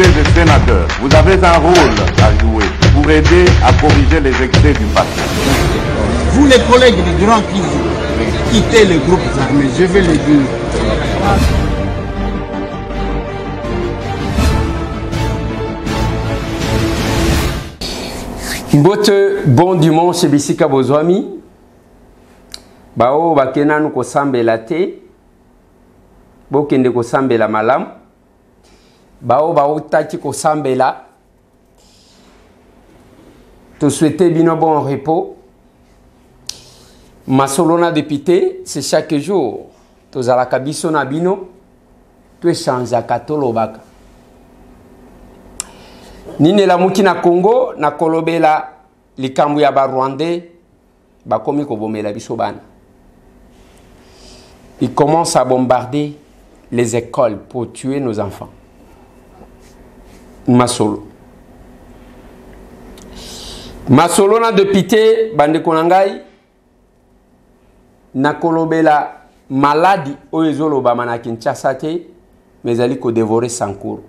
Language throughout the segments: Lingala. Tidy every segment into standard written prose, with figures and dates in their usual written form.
députés et sénateurs, vous avez un rôle à jouer pour aider à corriger les excès du passé. Vous les collègues des grands qui quittez les groupes armés, je vais le dire. Mbote bon dimanche bisika bozwami bao bakena nu kosambela te bokende kosambela malamu bao baotaki kosambela te souhaiter bino bon repos masolona député c'est chaque jour tozalaka biso na bino to échangeaka tolobaka nini la muki na Congo na kolobela likambu ya ba Rwandais bakomi kobomela biso bana. Ils commencent à bombarder les écoles pour tuer nos enfants. Masolo na député bande konangai na kolobela maladie oezolo ba mana Kinshasa te mais ali ko dévorer sans cours.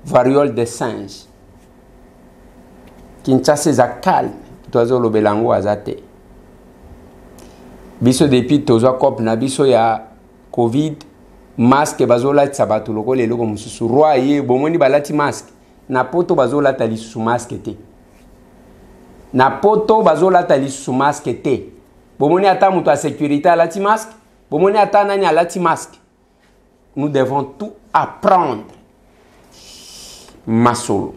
Variole des singes. Kinshasa za calme, tozo lo belango azate. Biso depuis tozo cop na biso ya Covid, masque bazola tsabatu loko lelo ko mususu roi ye bomoni balati masque. Na poto bazola tali sous masque te. Na poto bazola tali sous masque te. Bomoni ata muto a sécurité alati masque, bomoni ata nani alati masque. Nous devons tout apprendre. Masolo.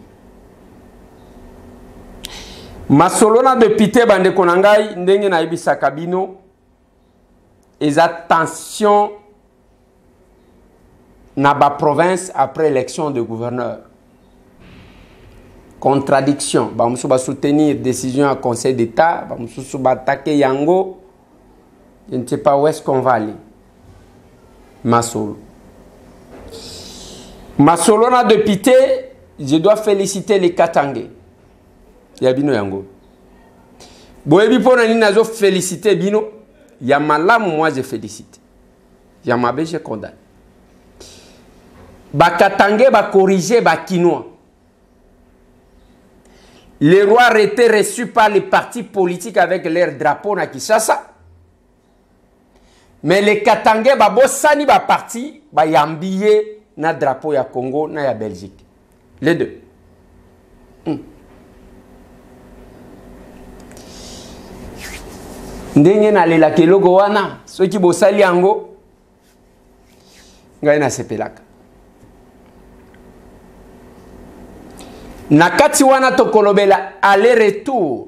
Masolona député bande konangai ndenge na ibisa kabino et attention na ba province après élection de gouverneur. Contradiction, ba musu ba soutenir décision à conseil d'état, ba musu ba attaquer yango. Je ne sais pas où est-ce qu'on va aller. Masolo. Masolona député, je dois féliciter les Katangais. Ya bino yango. Boyebi pona ni nazo féliciter bino. Ya malamu moi je félicite. Ya mabe je condamne. Ba Katangais ba corriger ba Kinois. Les rois étaient reçus par les partis politiques avec leur drapeau na Kinshasa. Mais les Katangais ba bosani ba parti ba yambiyé na drapeau ya Congo na ya Belgique. Les deux. Ndenge na lela keloko wana soki bosali yango ngai na sepelaka na kati wana tokolobela aller-retour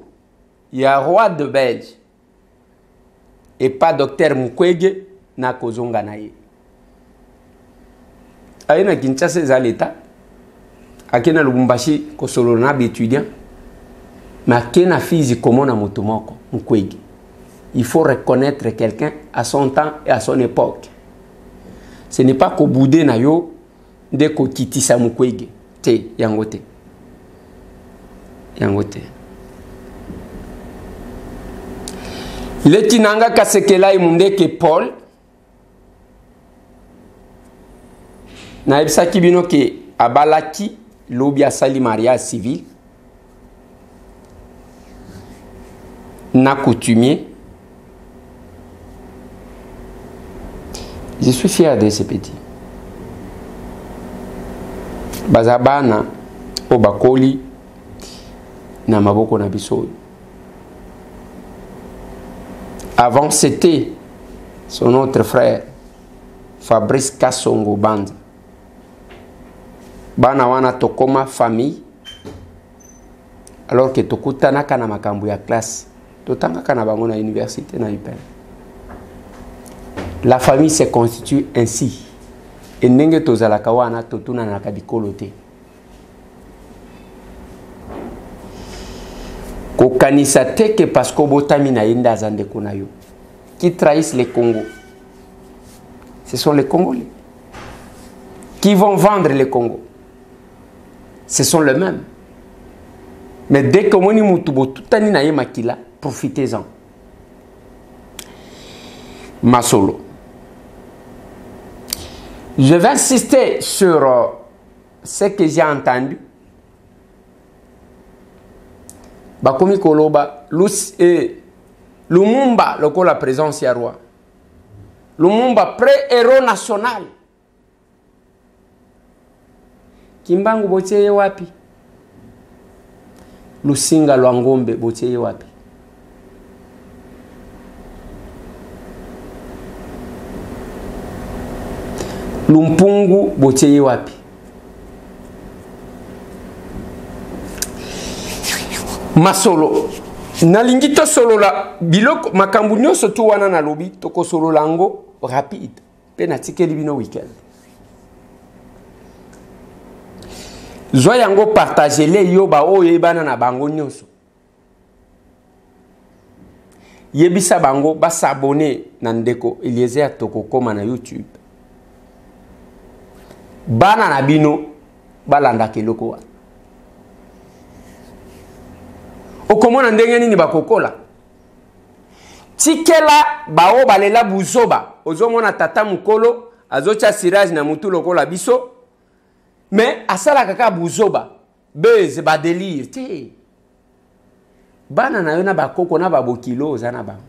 ya roi de Belge et pas docteur Mukwege na kozonga na ye ayena Kinshasa za leta akena Lubumbashi kosolona étudiant ma kena fizi komona moto moko Mukwege. Il faut reconnaître quelqu'un à son temps et à son époque. Ce n'est pas qu'au boudé na yo de ko kitisa Mukwege te yangote. Yangote. Le tinanga kasekela imundeke Paul na ebsaki bino ke abalaki lobi asali mariage civil na coutumier. Je suis fier de ces petits. Bazabana obakoli na maboko na biso. Avant c'était son autre frère Fabrice Kassongo Banda. Bana wana tokoma famille alors que tokutana kana makambo ya classe. Totanga kana bango na université na UPEN. La famille se constitue ainsi. Et nenge tozalaka wana totuna na kabikolo te. Kokanisa te que parce que botami na yenda zande konayo. Qui trahissent les Congos. Ce sont les Congolais. Qui vont vendre les Congos. Ce sont les mêmes. Mais dès que moni mutubo tutani na yemakila, profitez-en. Masolo. Je vais insister sur ce que j'ai entendu, bakomi koloba Lumumba loko la présence ya roi. Lumumba pré-héros national. Kimbangu botieye wapi? Lusinga lwa Ngombe botieye wapi? Lumpungu botieye wapi? Masolo nalingi to solo la biloko makambu nyonso tu wana na lobi toko solo lango rapide pe na tikeli bino weekend zwa yango partager le yo ba oyo ebana na bango nyonso yebisa bango ba s'abonner na ndeko Eliezer toko koma na YouTube bana na bino balanda keloko wana okomona ndenge nini bakokola tikela bao balela buzoba ozomona tata mukolo azocha sirage na mutu lokola biso mais asala kaka buzoba beze ba délire te bana na yo na bakoko na babokilo ozana bango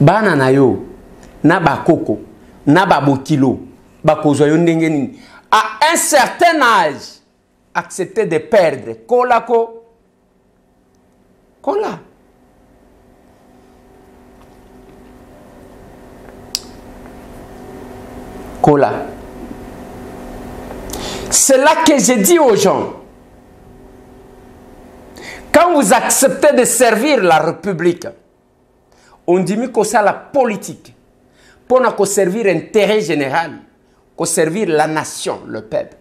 bana na yo na bakoko na babokilo bakozwa yo ndenge nini à un certain âge accepter de perdre kola c'est là que je dis aux gens quand vous acceptez de servir la République on dit que c'est la politique pour nous servir l'intérêt général pour servir la nation, le peuple.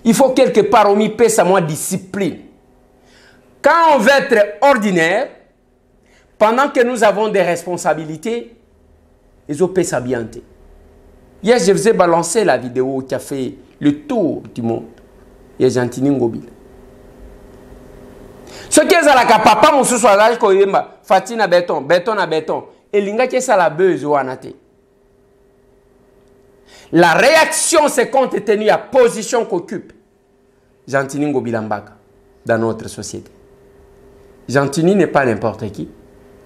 Il faut quelque part on y paie sa moins discipline. Quand on veut être ordinaire, pendant que nous avons des responsabilités, ils ont payé sa bienté. Hier, je vous ai balancé la vidéo qui a fait le tour du monde. Il y a Gentini Ngobila. Ce qui est à la papa, mon sous-soirage, Fatina béton, béton à béton. Et l'inga qui est à la buzz ou anate. La réaction, c'est compte tenu à la position qu'occupe Gentini Ngobila Mbaka dans notre société. Gentini n'est pas n'importe qui.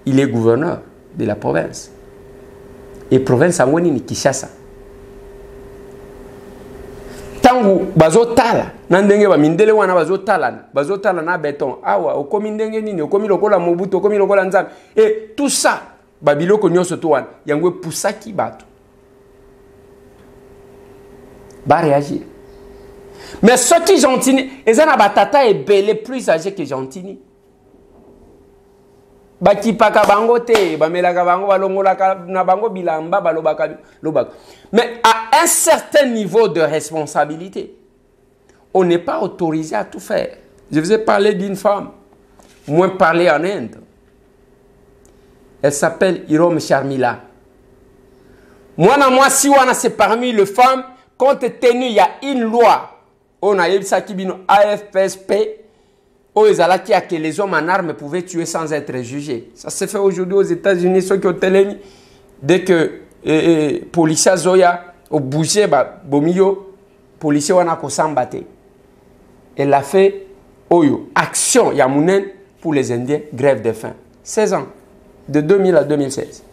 Il est gouverneur de la province. Et province Angoni ni Kinshasa. Tangu bazotala, nandenge ba mindele wana bazotala na béton. Awa, okomi ndenge nini, okomi lokola Mobutu, okomi lokola Nzambe. Et tout ça, babiloko nyonso to wana, yango pusaki bato. Va réagir. Mais ceux qui Gentini, ils ont batata et belé plus âgé que Gentini. Bakipaka bango te, bamelaka bango balongolaka na bango bilamba balobaka lobaka. Mais à un certain niveau de responsabilité, on n'est pas autorisé à tout faire. Je vous ai parlé d'une femme, moins parlé en Inde. Elle s'appelle Irom Sharmila. Moi, si on a c'est parmi les femmes. Compte tenu, il y a une loi, on a eu ça qui bino AFPSP, où ils allaient dire que les hommes en armes pouvaient tuer sans être jugés. Ça se fait aujourd'hui aux États-Unis, ceux qui ont télé, dès que les policiers Zoya ont bougé, bomio, policiers ont combattu. Elle a fait action Yamounen pour les Indiens, grève de faim. 16 ans, de 2000 à 2016.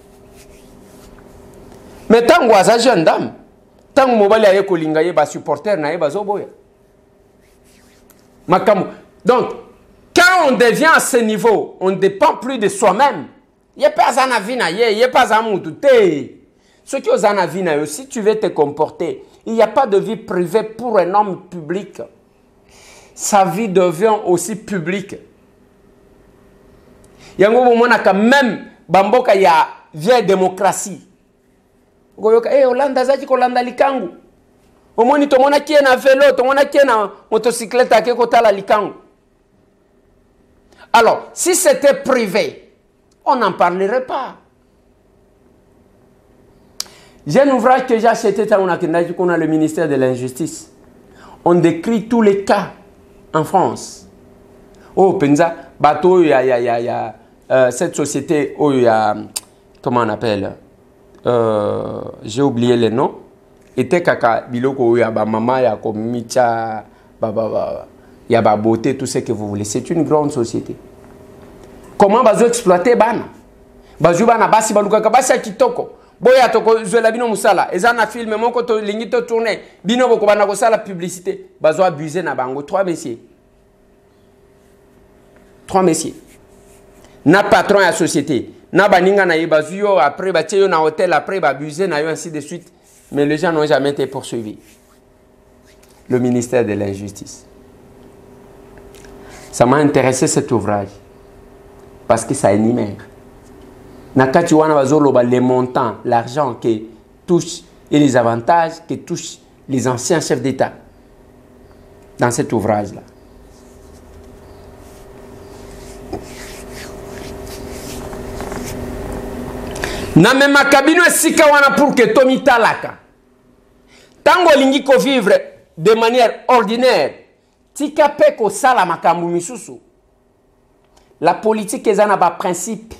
Mais tant que ça jeune dame, tant que mobile aye kolinga ye ba supporter na ye bazoboya. Donc quand on devient à ce niveau, on ne dépend plus de soi-même. Yé pas à vina yé pas à moutoute. Ce qui est en vina, si tu veux te comporter, il n'y a pas de vie privée pour un homme public. Sa vie devient aussi publique. Yango bomona quand même bamboka ya vieille démocratie. Olanda zaki kolanda likangu. Omoni tomona kie na vélo, tomona kie na motocyclette ake kotala likangu. Alors, si c'était privé, on n'en parlerait pas. J'ai un ouvrage que j'ai acheté dans le ministère de l'Injustice. On décrit tous les cas en France. Oh, Penza, bateau, il y a cette société, oh, il y a, comment on appelle j'ai oublié les noms, était kaka biloko ya ba mama ya komicha ya ba beauté, tout ce que vous voulez. C'est une grande société. Comment bazo exploiter bana? Bazo bana basi baluka kabasi ya kitoko. Boya toko zoela bino musala. Ezana film moko to lingi to tourner. Bino boko bana ko sala publicité. Bazo abuser na bango 3 messieurs. 3 messieurs. Na patron ya société. Na baninga na yebazu yo après ba yo na hôtel après ba abuser na yo ainsi de suite. Mais les gens n'ont jamais été poursuivis. Le ministère de l'injustice. Ça m'a intéressé cet ouvrage. Parce que ça énumère. Nakati wana bazoloba les montants, l'argent qui touche et les avantages que touchent les anciens chefs d'État. Dans cet ouvrage-là. Na mema kabino esika wana pour que Tomi Talaka. Tango lingi ko vivre de manière ordinaire. Tika peko sala makambu misusu. La politique ezana ba principe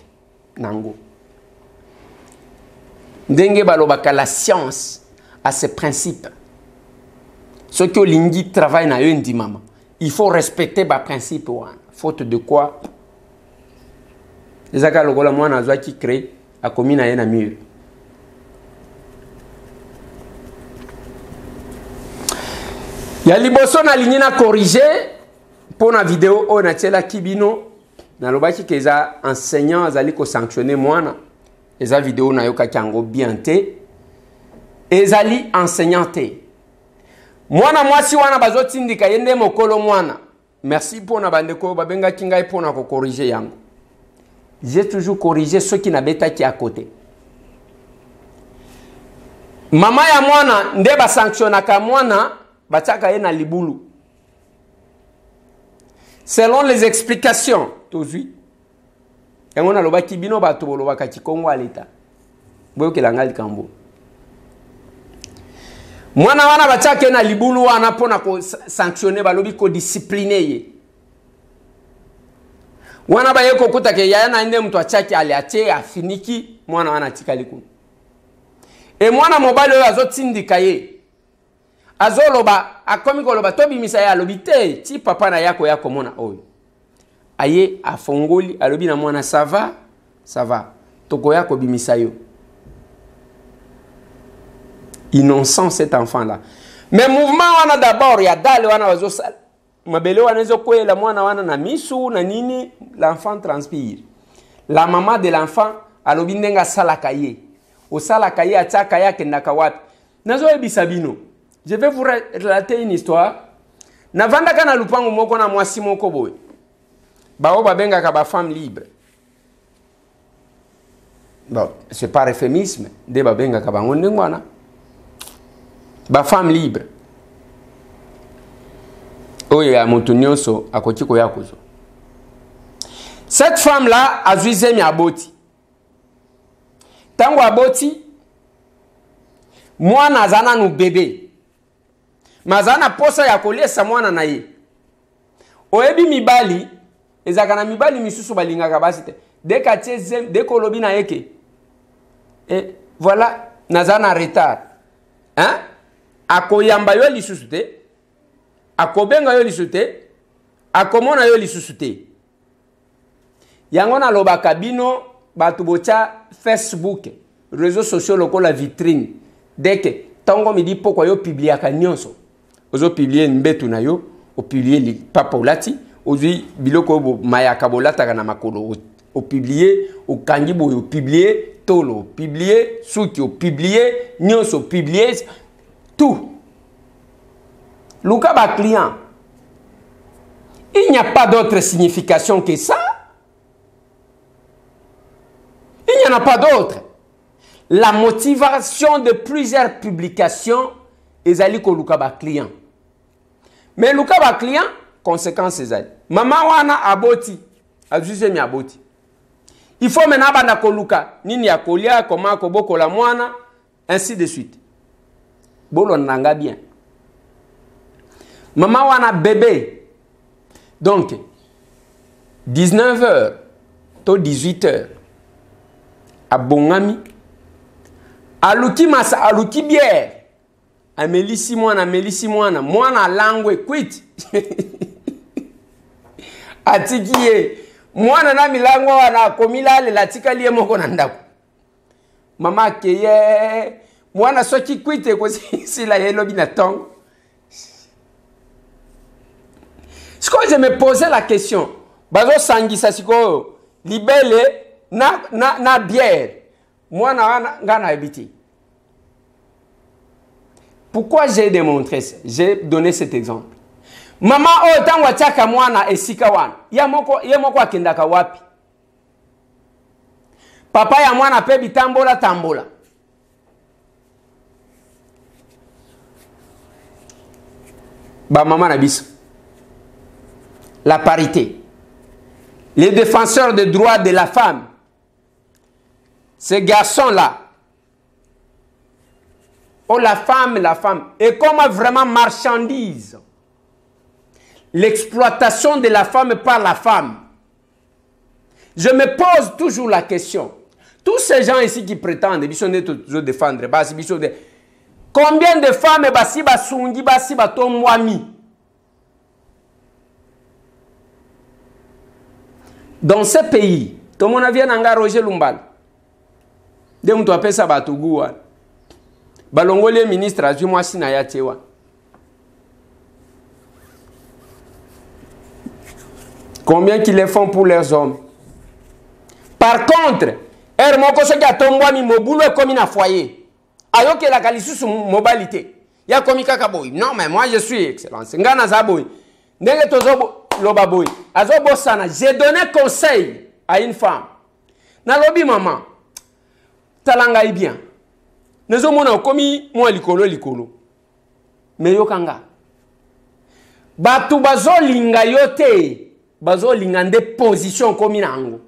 nango. Ndenge balobaka la science a ses principes. Ceux qui lingi travaillent na yo ndimama. Il faut respecter ba principe wana. Faute de quoi ezaka lokola mwana azwa ki crée a commis na yena mur. Ya liboso na lingi na corriger pour na vidéo o na tela kibino na lobaki ke za enseignant azali ko sanctionner mwana eza vidéo na yoka kango bien te ezali enseignant te mwana mwasi wana bazotindika yende mokolo mwana merci pour na bandeko babenga kinga pour na ko corriger yango. J'ai toujours corrigé ceux qui n'habitent qui à côté. Mama ya mwana nde ba sanctionnaka mwana bataka ye na libulu. Selon les explications, tozui. Yango na loba kibino bato boloba ka Kongo à l'état. Boyo kelanga likambo. Mwana wana bataka na libulu wana pona ko sanctionner balobi ko discipliner ye. Wana ba yeko kutake ya na inde mtu achaki aliache afiniki mwana wana tikali ku. E mwana mobali oyo azotindika ye. Azoloba akomi koloba tobi misa ya lobite ti papa na yako mona oyo. Aye afongoli alobi na mwana ça va. Toko yako bimisa yo. Innocent cet enfant là. Mais mouvement wana d'abord ya dale wana wazosala. Mabele wanezo kwela mwana wana na misu na nini l'enfant transpire. La maman de l'enfant alobi ndenga salaka ye. O salaka ye ataka yake ndaka wapi. Nazo ebisa bino. Je vais vous relater une histoire. Navanda kana lupango moko na mwasi moko boy. Bao babenga ka ba femme libre. Bon, c'est pas euphémisme, de babenga ka bango ndengwana. Ba femme libre. Oye ya motunyoso akotiko yakuzo. Cette femme là a visé mi aboti. Tango aboti mwana azana nu bébé. Mazana posa ya kolesa mwana na ye. Oyebi mibali ezaka na mibali misusu balingaka basi te. Deka tiezem deko lobi na yeke. Et voilà nazana retard. Hein? Akoyamba yo lisusu te. Akobenga yo lisusu te. Akomona yo lisusu te. Yango na lobaka bino batu bocha Facebook, réseaux sociaux loko la vitrine. Deke tango midi pokwa yo publiaka nyonso. Ozo publier mbetu na yo, o publier li papa olati, ozi biloko bo mayaka bolata kana makolo, o publier o kangibo o publier tolo, publier suki o publier nyonso publier tout. Luka ba client. Il n'y a pas d'autre signification que ça. Il n'y en a pas d'autre. La motivation de plusieurs publications est ali ko luka ba client. Mais luka ba client, conséquence est ali. Maman wana aboti, ajuze mi aboti. Il faut maintenant banda ko luka nini ya kolia comment ko boko la mwana ainsi de suite. Bolo nanga bien. Maman wana bébé. Donc 19h to 18h. Abongami aluki masa aluki bière amelisi mwana mwana langwe kwiti atikiye mwana na milango wana komilale latikaliye moko na ndako mama keye mwana soki kwite ko sila yelo bina tongo. Je me posais la question bazo sangisa siko libele na bière mwana ngana habité. Pourquoi j'ai démontré ça? J'ai donné cet exemple. Maman o tangwa chaka mwana esika wana. Ya moko akendaka wapi? Papa ya mwana pe bitambola tambola. Ba maman na biso. La parité. Les défenseurs des droits de la femme. Ces garçons-là. Oh, la femme. Et comme vraiment marchandise. L'exploitation de la femme par la femme. Je me pose toujours la question. Tous ces gens ici qui prétendent, ils sont toujours défendre. Combien de femmes basi basungi basi batomwami? Dans ce pays, tout le monde vient à Roger Lumbal. De mtu apesa batuguwa. Balongole ministre azu mwasi na yatewa. Combien qu'ils le font pour leurs hommes? Par contre, moko soki atombwa mi mobulo comme na foyer. Ayoke la kalisusu mobilité. Ya komi kaka boy. Non mais moi je suis excellence. Ngana za boy. Ndenge tozo loba boy. Azobo sana. J'ai donné conseil à une femme. Na lobi maman. Talanga bien. Nezo mona komi moi likolo. Mais yokanga. Batu bazo linga yote. Bazo linga nde position komi nango.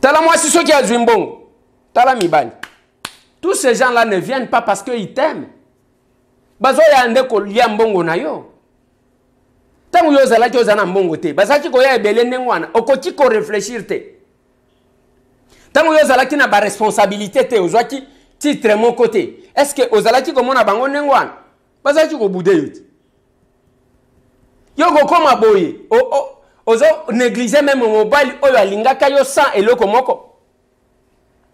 Tala moi si ceux qui a Zwimbongo. Tala mibani. Tous ces gens-là ne viennent pas parce qu'ils t'aiment. Bazo ya ndeko lia mbongo na yo. Tangu yo zalaki ozana mbongo te. Bazaki ko ya ebele ndengwana. Okoti ko réfléchir te. Tangu yo zalaki na ba responsabilité te. Ozwaki titre mon côté. Est-ce que ozalaki ko mona bango ndengwana? Bazaki ko bude yo. Yo go koma boye. Ozo négliger même mobile oyo alingaka yo sans eloko moko.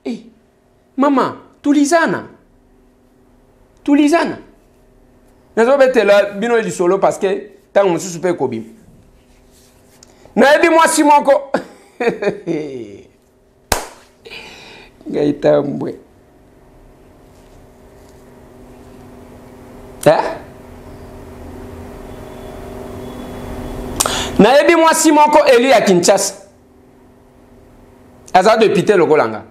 Eh, maman, tulizana. Nazo betela bino li solo parce que tant on se pe kobi. Na ebi moi si moko. Gaita mbwe. Na ebi moi si moko eli ya Kinshasa. Aza député lokolanga.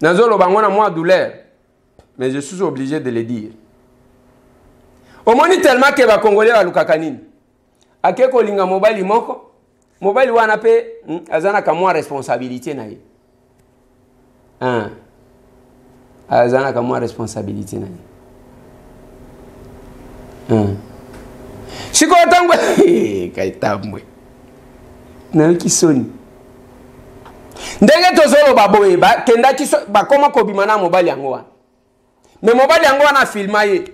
Nazo lo bango na moi douleur. Mais je suis obligé de le dire. Au moins tellement que va Congolais va lukaka nini. Ake ko linga mobile moko. Mobile wana pe azana ka moi responsabilité na ye. Azana ka moi responsabilité na ye. Siko tangwe kaitambwe. Na kisoni. Ndenge tozolo baboye ba kenda kiso ba koma ko bimana mobile yango wana. Mais mobile yango wana filma ye.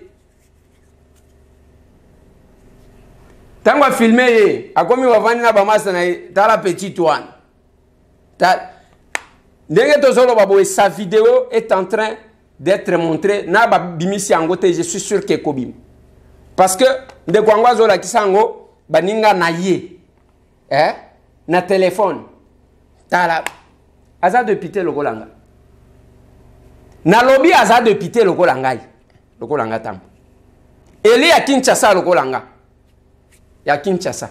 Tangwa filme ye akomi wavani na bamasa na tala petit one. Ndenge tozolo baboye sa vidéo est en train d'être montrée na ba bimisi yango te je suis sûr que kobim. Parce que de kwangwa zola kisango baninga na ye. Na téléphone. Tala aza député lokolanga. Na lobby aza député lokolanga. Lokolanga tam. Eli ya Kinshasa lokolanga. Ya Kinshasa.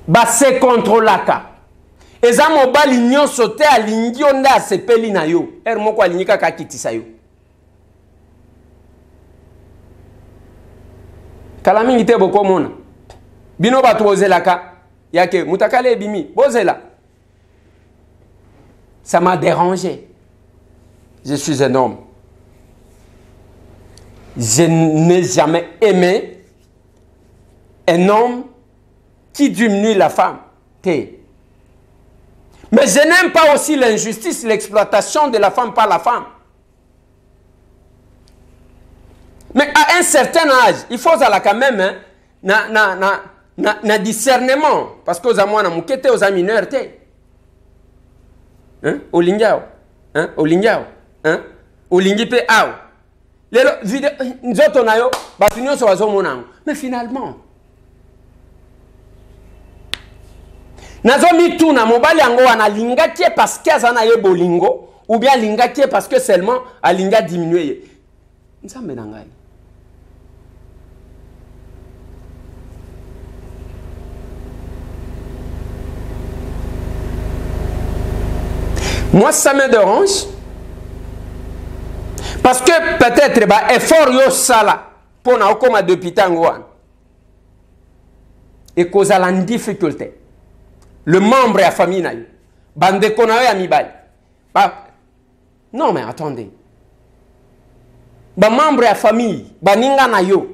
Ba se contrôlaka. Eza mobali nyonso te alingi onda asepeli na yo. Moko alinika ka kitisa yo. Kala mingi te boko mona. Bino batu bozelaka. Yake mutakale bimi. Bozela. Ça m'a dérangé. Je suis un homme. Je n'ai jamais aimé un homme qui diminue la femme. Mais je n'aime pas aussi l'injustice, l'exploitation de la femme par la femme. Mais à un certain âge, il faut quand même un discernement. Parce que aux amouana moukete, aux mineurs, hein? Au lingiao, hein? Au lingiao, hein? Au lingipe ao. Nous autres, on a eu, mais finalement, nazomi tout na mobali yango wana lingaki parce que azana ye bolingo ou bien lingaki parce que seulement a linga diminuer. Nzambe na ngai. Moi ça me dérange parce que peut-être ba effort yo sala pour na okoma depuis tango wana et cause à la difficulté. Le membre de la famille na yo bande konawe ya mibali non mais attendez ba membre de la famille baninga na yo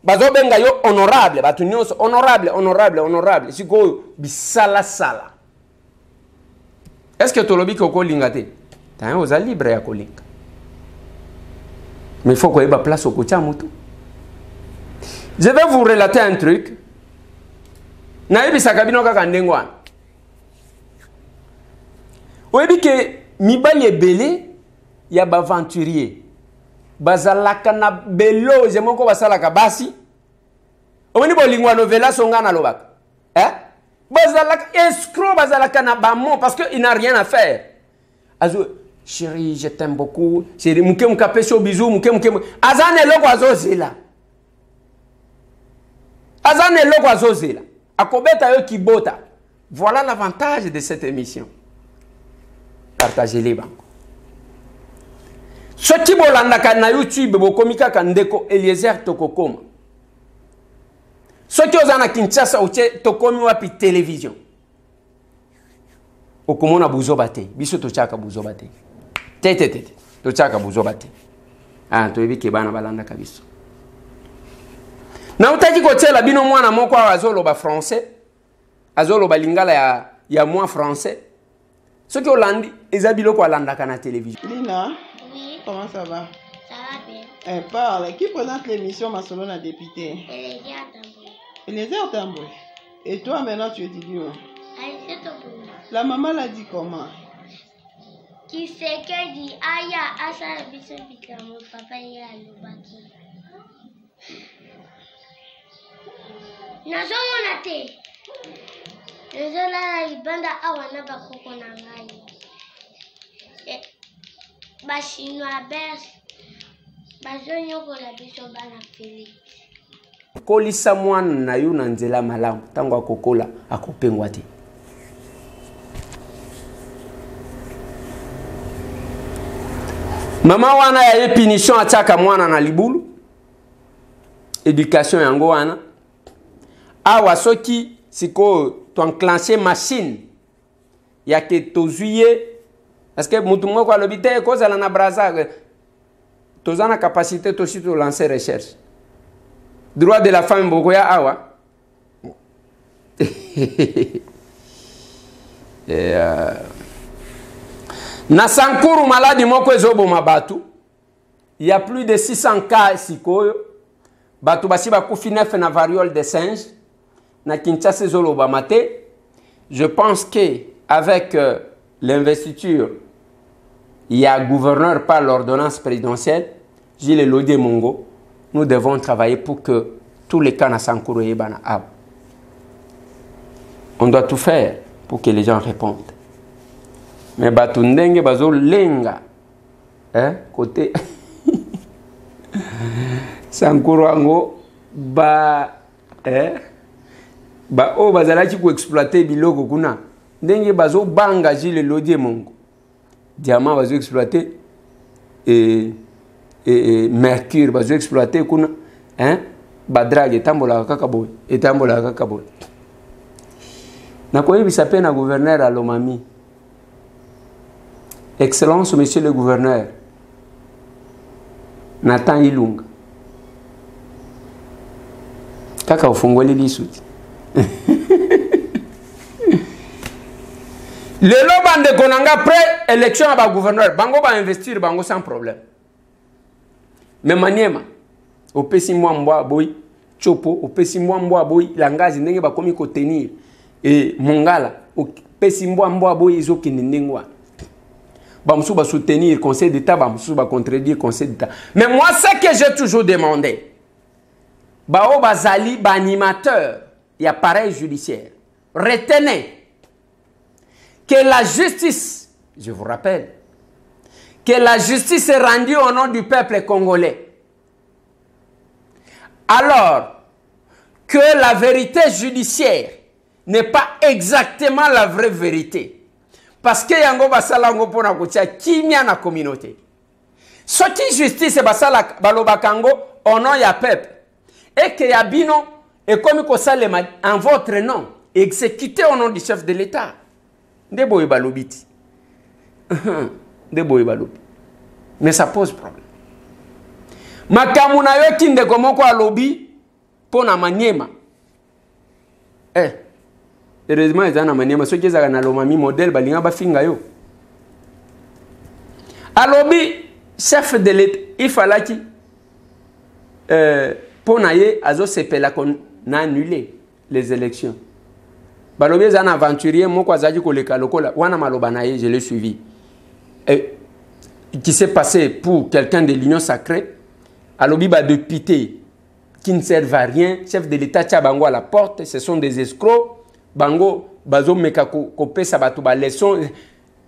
bazo benga yo honorable batu nyonso honorable siko bisala sala. Est-ce que tolobi ko lingate ta oza libre ya kolinga mais il faut qu'on ait la place au côté. Je vais vous relater un truc. Naïbi sakabino kaka ndengwa. Oyebi ke mibali ebele ya baventurier. Bazalaka na belo zemoko basalaka basi. Omoni bolingwa novela songa na lobaka. Bazalaka escroc bazalaka na bamon parce que il n'a rien à faire. Azo chérie, je t'aime beaucoup. Chérie, mouke moukape so bisou, mouke. Azane loko azozela. Azane loko azozela. Akobeta yo kibota. Voilà l'avantage de cette émission. Partagez-les banco. Ce qui bolanda na YouTube bokomika kandeko Eliezer Tokokoma. Ce qui ozana Kinshasa oche tokomi wapi télévision. Okomona buzobate. Biso tochaka buzobate. Tete. Tochaka buzobate. Ah, toyebi ke bana balanda kabiso. Na utaki kotela bino mwana moko azolo ba français. Azolo ba lingala ya moi français. Ce qui Hollande, Isabilo ko alanda kana télévision. Lina, Oui, comment ça va? ça va bien. Parle. Qui présente l'émission Masolona député? Elégia Tamboui. Eliezer Tamboué. Et toi maintenant tu étudies où? Aïssé Tokouna. La maman l'a dit comment? Qui c'est que dit Aya Asa Biso Bikamo Papa ya Lubaki. Nazomona te. Ezola ibanda awana bakoko na ngai. Ba chinois bes. Bazonyokola biso bana Félix. Kolisa mwana na yo na nzela malamu tango akokola akopengwa te. Mama wana ya punition ataka mwana na libulu. Éducation yango wana. Awa soki siko to enclencher machine ya ke tozuye parce que mutu moko alobite ko zala na braza tozana capacité to sito lancer recherche. Droit de la femme boko ya awa. Na Sankuru maladi moko ezobo mabatu. Il y a plus de 600 cas sikoyo. Batu basi bakufi 9 na variole de singe. Na Kinshasa zolo bamate. Je pense que avec l'investiture il y a gouverneur par l'ordonnance présidentielle Gilles Lodé Mongo. Nous devons travailler pour que tous les cas na Sankuru yebana ab. On doit tout faire pour que les gens répondent. Mais batu ndenge bazo lenga côté Sankuru ango ba o bazalaki ko exploiter biloko kuna ndenge bazo banga Gilles Lodé Mongo. Diamant bazo exploiter et mercure bazo exploiter kuna badrague etambola kaka boy na koyebisa pe na gouverneur à Lomami. Excellence monsieur le gouverneur Nathan Ilunga kaka ufungoli lisuti Le loban de Konanga après élection à gouverneur, bango va investir bango sans problème. Mais Maniema, au pesi moi boy, chopo, au pesi moi boy, langage ndenge ba komi ko tenir et Mongala, au pesi moi boy izo kinindengwa. Bamsou va soutenir le Conseil d'État, Bamsou va contredire le Conseil d'État. Mais moi, ce que j'ai toujours demandé, Bao Bazali, animateur et appareil judiciaire, retenez que la justice, je vous rappelle, que la justice est rendue au nom du peuple congolais. Alors que la vérité judiciaire n'est pas exactement la vraie vérité. Parce que yango basala ngo pona kotia kimia na communauté. Ce qui justice basala balobakango au nom ya peuple. Et que yabino et comme ko salema en votre nom exécuté au nom du chef de l'État. Ndeboy balobiti. Ndeboy balobiti. Mais ça pose problème. Makamuna yo kinde komoko alobi pona Maniema. Heureusement, ils ont Maniema. Ceux qui ont un modèle, ils ont un yo. Alobi, chef de l'État, il fallait que pour naïe, azo sepela qu'on a annulé les élections. Balobi, ils ont un aventurier, moi, quoi, zadi ko le kalokola, wana maloba naïe, je l'ai suivi. Qui s'est passé pour quelqu'un de l'Union sacrée. Alobi, bah, de pité, qui ne servent à rien. Chef de l'État, tchabango à la porte, ce sont des escrocs. Bango, bazo meka kopé sabatu ba leçon,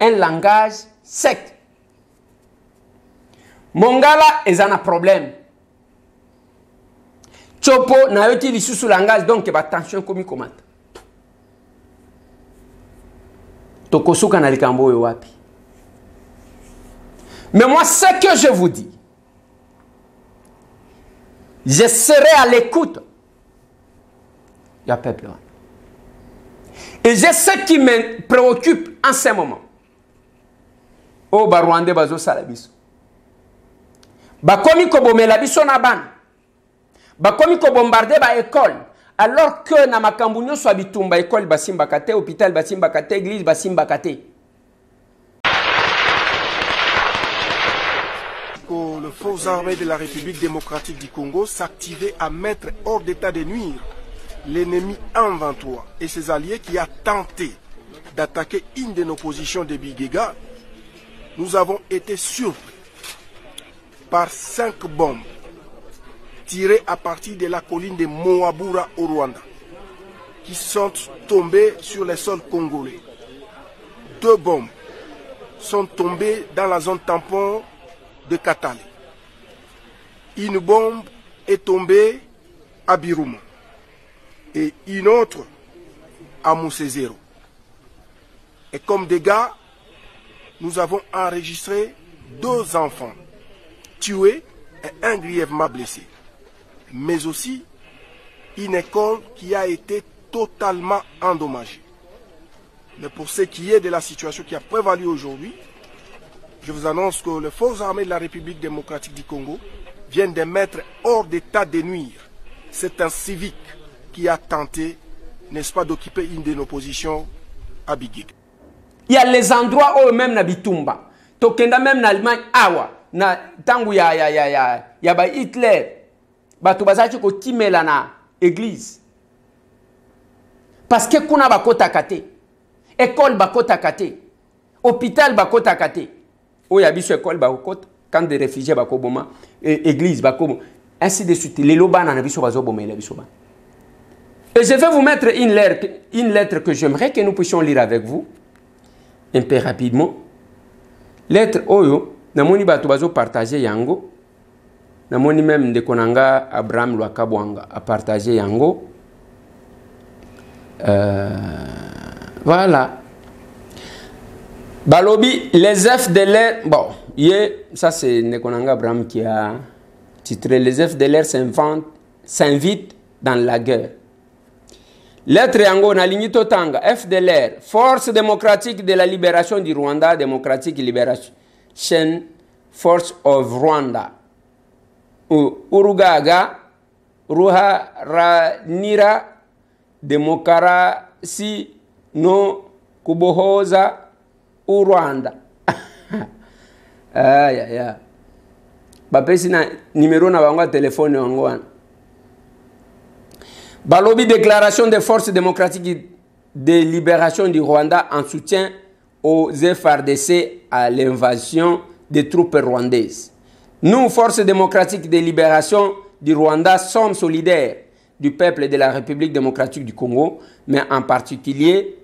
un langage sec. Mongala est un problème. Chopo na yoti li sous langage donc ba tension komi komata. Tokosuka na likambo yo wapi. Mais moi ce que je vous dis, je serai à l'écoute. Il y a peuple. Et j'ai ce qui me préoccupe en ce moment. Oh, Barwande bazo salabiso. Bakomi ko bomela biso na ban. Bakomi ko bombarder ba école. Alors que na makambu nyonso abitumba école basimba kate, hôpital basimba kate, église basimba kate. Le forces armées de la République démocratique du Congo s'activait à mettre hors d'état de nuire l'ennemi M23 et ses alliés qui a tenté d'attaquer une de nos positions de Bigega. Nous avons été surpris par 5 bombes tirées à partir de la colline de Moabura au Rwanda qui sont tombées sur les sols congolais. 2 bombes sont tombées dans la zone tampon de Katale. Une bombe est tombée à Biruma et une autre à Moussezero. Et comme dégâts, nous avons enregistré 2 enfants tués et 1 grièvement blessé. Mais aussi une école qui a été totalement endommagée. Mais pour ce qui est de la situation qui a prévalu aujourd'hui, je vous annonce que les forces armées de la République démocratique du Congo viennent de mettre hors d'état de nuire. C'est un civique qui a tenté, n'est-ce pas, d'occuper une de nos positions à Bigig. Il y a les endroits où même na Bitumba. Tokenda même na Allemagne, awa. Na tangu ya ba Hitler. Batu bazachi ko timela na église. Parce que kuna bakota kate. École bakota kate. Hôpital bakota kate. Oh ya biso école bakota. Quand des réfugiés bakoboma. Église bakoboma. Ainsi de suite. Les loba na biso bazoboma la biso ba. Et je vais vous mettre une lettre que j'aimerais que nous puissions lire avec vous. Un peu rapidement. Lettre Oyo. Namoni batu bazo partager yango. Namoni même de Konanga Abraham Lwakabwanga a partagé yango. Voilà. Balobi, les FDLR. Bon, ça c'est Nekonanga Abraham qui a titré les FDLR s'invitent dans la guerre. Lettre yango na lignito tanga FDLR, Force démocratique de la libération du Rwanda, Democratic Liberation Force of Rwanda. Urugaga Ruharanira Demokarasi no Kubohoza au Rwanda. Aïe, aïe, aïe. Bapesi na numéro na bango téléphone yango wana. Balobi déclaration des forces démocratiques de libération du Rwanda en soutien aux FARDC à l'invasion des troupes rwandaises. Nous, forces démocratiques de libération du Rwanda, sommes solidaires du peuple de la République démocratique du Congo, mais en particulier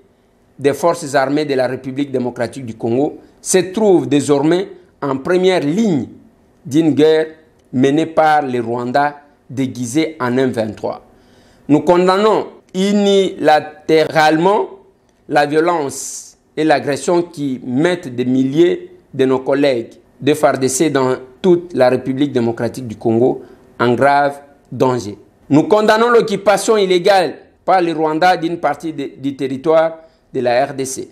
des forces armées de la République démocratique du Congo, se trouvent désormais en première ligne d'une guerre menée par les Rwandais déguisés en M23. Nous condamnons unilatéralement la violence et l'agression qui mettent des milliers de nos collègues de FARDC dans toute la République démocratique du Congo en grave danger. Nous condamnons l'occupation illégale par les Rwandais d'une partie du territoire de la RDC,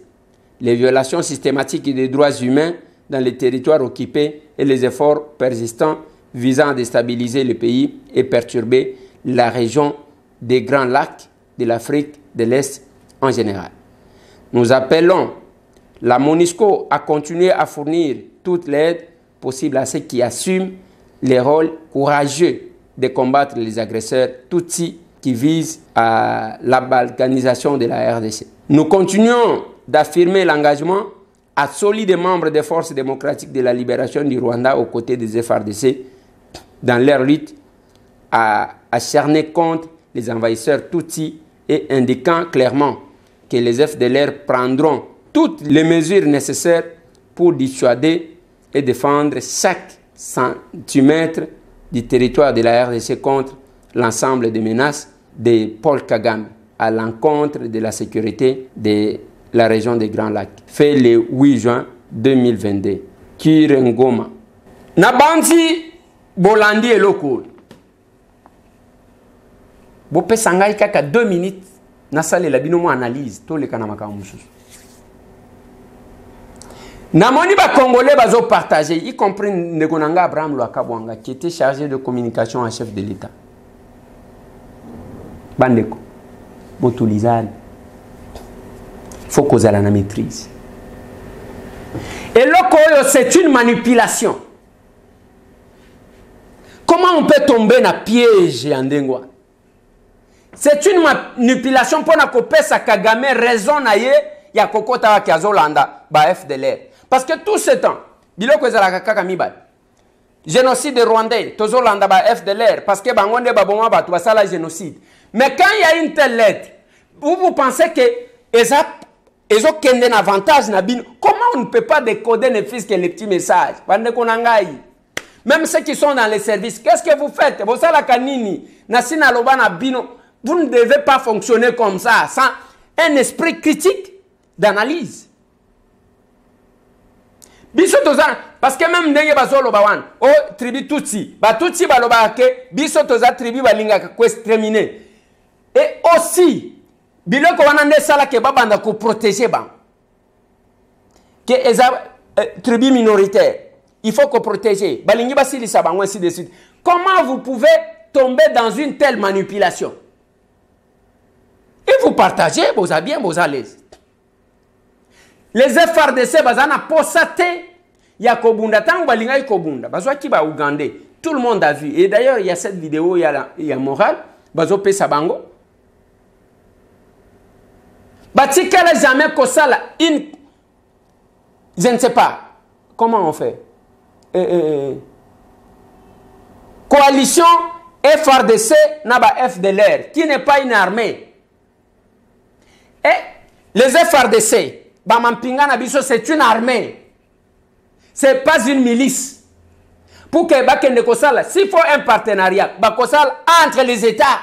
les violations systématiques des droits humains dans les territoires occupés et les efforts persistants visant à déstabiliser le pays et perturber la région des Grands Lacs de l'Afrique de l'Est en général. Nous appelons la MONUSCO à continuer à fournir toute l'aide possible à ceux qui assument les rôles courageux de combattre les agresseurs Tutsis qui visent à la balkanisation de la RDC. Nous continuons d'affirmer l'engagement à solide membres des forces démocratiques de la libération du Rwanda aux côtés des FARDC dans leur lutte à acharner contre les envahisseurs Tutsis et indiquant clairement que les FDLR prendront toutes les mesures nécessaires pour dissuader et défendre chaque centimètre du territoire de la RDC contre l'ensemble des menaces de Paul Kagame à l'encontre de la sécurité de la région des Grands Lacs. Fait le 8 juin 2022. Kirengoma. Nabanti Bolandi et Loko. Bopé Sangai kaka 2 minutes. Nasale la binomo analyse. Tous les kanamaka mususu. Namoni ba Congolais bazo partagé, y compris Negonanga Abraham Luakabwanga, qui était chargé de communication en chef de l'État. Bandeko. Botulizane. Il faut qu'on ait la maîtrise. Et là, c'est une manipulation. Comment on peut tomber dans le piège en Dengwa? C'est une manipulation pour que Pesa Kagame raison naie ya kokota wa kiazolanda ba FDLR. Parce que tout ce temps, biloko ezala kaka mibal. Génocide rwandais, tozolanda ba FDLR parce que bangonde baboma batu basala génocide. Mais quand il y a une telle lettre, vous pensez que ils ont un avantage na bin. Comment on ne peut pas décoder les fils que les petits messages? Même ceux qui sont dans les services, qu'est-ce que vous faites? Vous savez la kanini, nasina lobana bino. Vous ne devez pas fonctionner comme ça, sans un esprit critique d'analyse. Biso toza, parce que même ndenge bazolo bawan, o tribu Tutsi, ba Tutsi baloba ke biso toza tribu balinga ko exterminer. Et aussi biloko wana nde sala ke babanda ko protéger ba. Que eza tribu minoritaire, il faut qu'on protège. Balingi basili sa bango ainsi de suite. Comment vous pouvez tomber dans une telle manipulation? Et vous partagez vos bien, vos à l'aise. Les FARDC bazana posate ya kobunda tangu balinga kobunda bazwa ki ba Ougandais. Tout le monde a vu. Et d'ailleurs, il y a cette vidéo, il y a moral, bazo pesa bango. Batikala jamais kosala une, je ne sais pas comment on fait. Coalition FARDC naba FDLR qui n'est pas une armée. Et les FARDC, c'est une armée. Ce n'est pas une milice. Pour que s'il faut un partenariat, entre les États,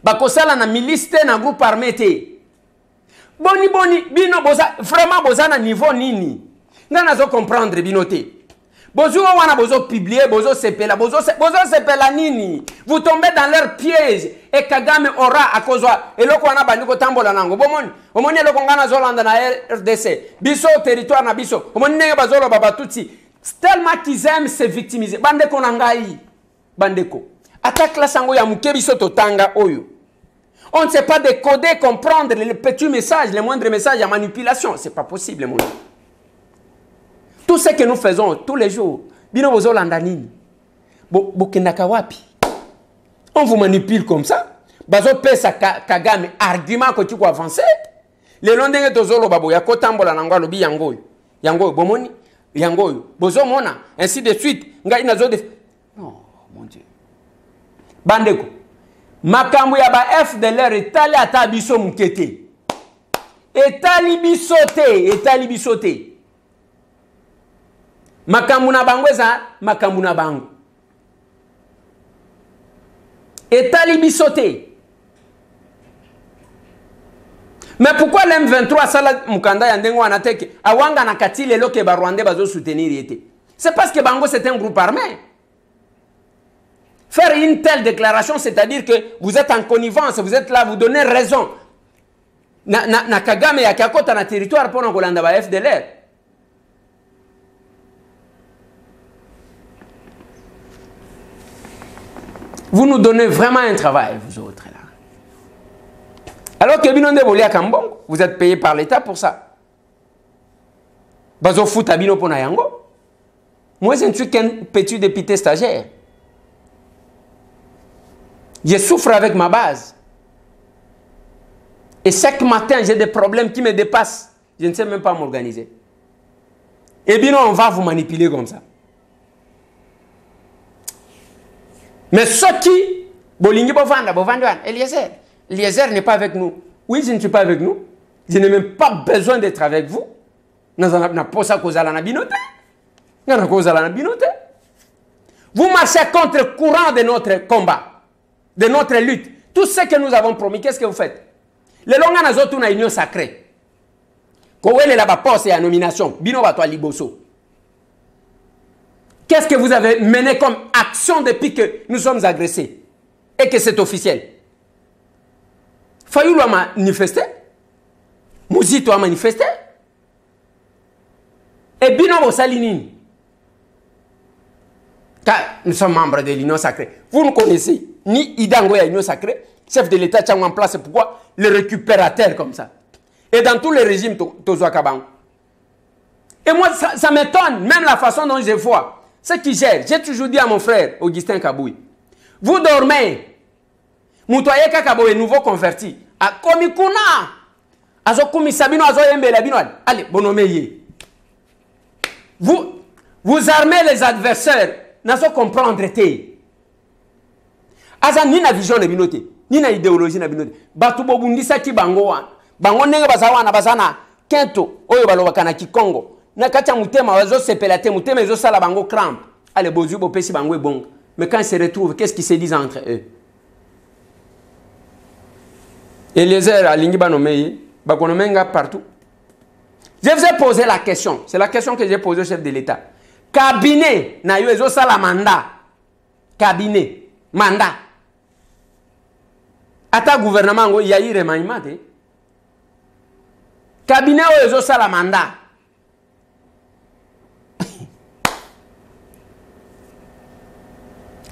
na milice, na groupe armé. Boni, bino, vraiment, boza niveau nini. N'a pas comprendre, binoté. Bozo wana bozo publier, bozo sepela nini. Vous tombez dans leur piège et Kagame aura à cause et loko wana bandiko tambola nango. Omoni loko ngana zolanda na RDC. Biso territoire na biso. Omoni nenge bazolo baba tutsi. Tellement qu'ils aiment se victimiser. Bandeko nangai. Bandeko. Attaque la sango ya muke biso totanga oyo. On ne sait pas décoder, comprendre les petits messages, les moindres messages à manipulation. Ce n'est pas possible, mon ami. Tout ce que nous faisons tous les jours, on vous manipule comme ça. Bazo pesa Kagame argument que tu peux avancer. Les londins de Zolo Babo, ya kotambola nangwa lobi yangoy. Yangoy bomoni, yangoy. Bozo mona, ainsi de suite. Ngai nazo de. Non, mon Dieu. Bandeko. Makambu ya ba FDLR etali ata biso mukete. Etali bisote. Makambu na bango eza makambu na bango. Etali bisote. Mais pourquoi l'M23 sala mukanda ya ndengo anateke awanga na katile loke ba Rwandais bazo soutenir yete? C'est parce que Bango c'est un groupe armé. Faire une telle déclaration, c'est-à-dire que vous êtes en connivence, vous êtes là, vous donnez raison. Na Kagame ya kakota na territoire pour Kolanda ba FDLR. Vous nous donnez vraiment un travail, vous autres là. Alors que vous êtes payé par l'État pour ça. Bazo fout abino pona yango. Moi, je ne suis qu'un petit député stagiaire. Je souffre avec ma base. Et chaque matin, j'ai des problèmes qui me dépassent. Je ne sais même pas m'organiser. Et bien, on va vous manipuler comme ça. Mais ceux qui... Eliezer n'est pas avec nous. Oui, je ne suis pas avec nous. Je n'ai même pas besoin d'être avec vous. Vous marchez contre le courant de notre combat, de notre lutte. Tout ce que nous avons promis, qu'est-ce que vous faites? Les longs nazotu na union sacrée. Kowele la poste et la nomination. Bino bato liboso. Qu'est-ce que vous avez mené comme action depuis que nous sommes agressés et que c'est officiel? Fayulu a manifesté. Mouzito a manifesté. Et Bino Salinini. Car nous sommes membres de l'Union sacrée. Vous nous connaissez. Ni Idango et l'Union sacrée. Chef de l'État tient en place. C'est pourquoi le récupérateur comme ça. Et dans tous les régimes, Tozo Kabang. Et moi, ça m'étonne. Même la façon dont je vois. Ce qui gère. J'ai toujours dit à mon frère, Augustin Kaboui. Vous dormez. Moutoye Kakabo est nouveau converti. A Komikuna. Azo Koumi Sabino, Azo Yembe Labinoad. Allez, bonomeye. Vous armez les adversaires. Nazo comprendre te. Aza ni na vision de binote. Ni na idéologie na binote. Batu bobundisa ki bango wa. Bango nenge bazawa na bazana. Kento. Oyo balobaka na Kikongo. Na katia mutema wazo sepelate. Mutema ezo sala bango crampe. Allez, bozu bopesi bango bon. Mais quand ils se retrouvent, qu'est-ce qu'ils se disent entre eux? Eliezer alingi banomeye, bakonomenga partout. Je vous ai posé la question. C'est la question que j'ai posée au chef de l'État. Cabinet, na yo ezo sala mandat. Cabinet, mandat. Ata gouvernement ngo yayi remaniement te. Cabinet o ezo sala mandat.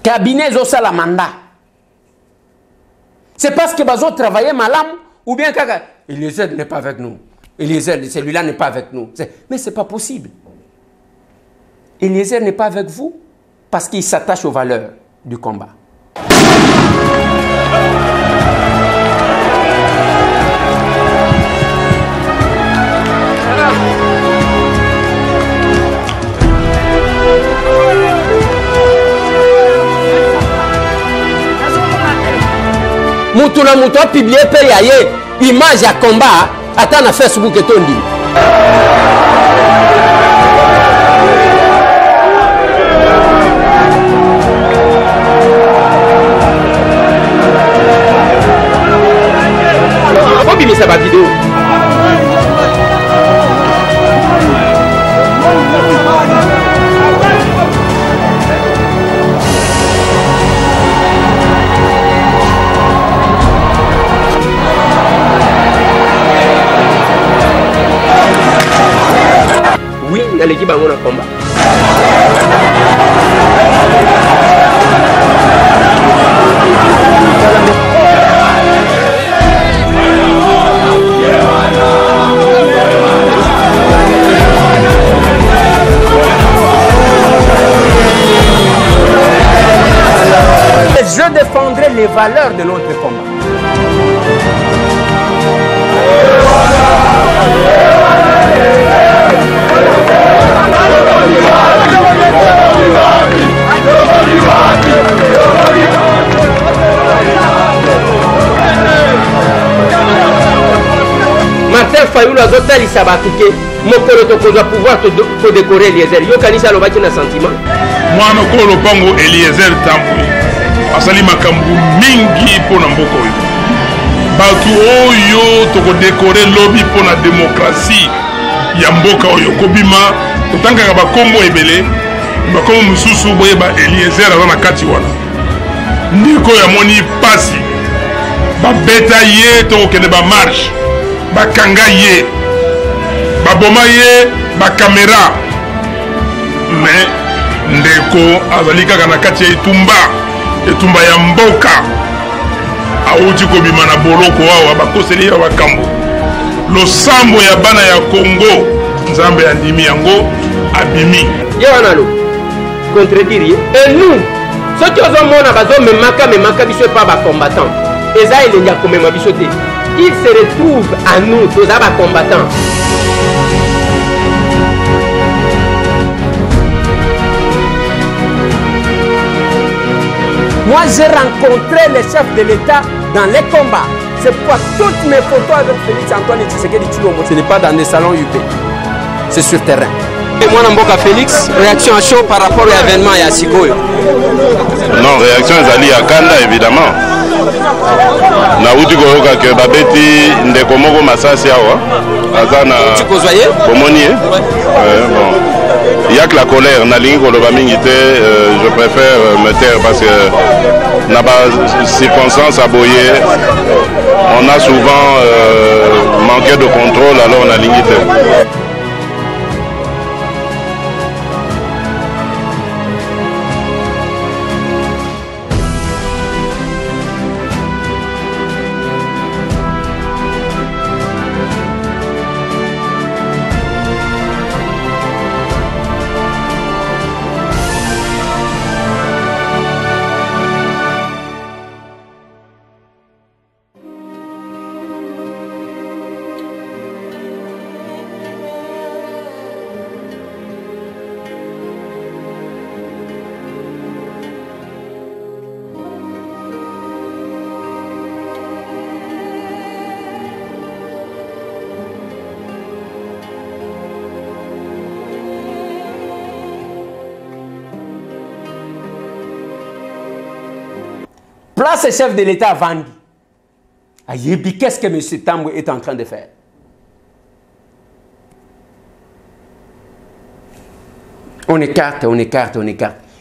Cabinet ezo sala mandat. C'est parce que Bazo travaillait malam ou bien Kaka. Eliezer n'est pas avec nous. Eliezer, celui-là n'est pas avec nous. Mais ce n'est pas possible. Eliezer n'est pas avec vous parce qu'il s'attache aux valeurs du combat. Mutuna mutu a publié payaye image à combat attends na Facebook et tondi. Faut bien ça va vidéo. Oui, il y a l'équipe à mon combat. je défendrai les valeurs de notre combat. Martin Fayulu azotalisa bato ke mokolo tokozwa pouvoir kodécorer Eliezer. Yo kanisa alobaki na sentiment mwana okolo lopango Eliezer Tambwe asali makambo mingi mpo na mboka oyo. Bato oyo tokodécorer lobi mpo na démocratie ya mboka oyo kobima totangaka bakombo ebele bakombo mosusu boyeba Eliezer aza na kati wana ndeko ya moni pasi babeta ye tokokende bamarshe bakanga ye baboma ye bakamera me ndeko azali kaka na kati ya etumba ya mboka auti kobima na boloko awa bakoseli ya bakambo losambo ya bana ya Congo nzambe ya ndimi yango abimi ye wana lo contredire ye et nous soki ozomona bazomemaka biso epa bacombattant eza elengi ya komema biso te. Il se retrouve à nous, tous les combattants. Moi, j'ai rencontré les chefs de l'État dans les combats. C'est pourquoi toutes mes photos avec Félix Antoine Tshisekedi Tshilombo, ce n'est pas dans des salons UP, c'est sur terrain. Et moi, Namboka Félix, réaction à chaud par rapport à l'événement et à Sigoyo. Non, réaction ezali à Kanda évidemment. Na uti koyoka ke babeti ndeko moko masasi awa azana komoni bon il y a que la colère na lingi koloba mingi te je préfère me taire parce que na ba circonstances aboyé on a souvent manqué de contrôle alors na lingi te. Place le chef de l'État à Vandi. Ayebi, qu'est-ce que M. Tambwe est en train de faire? On écarte.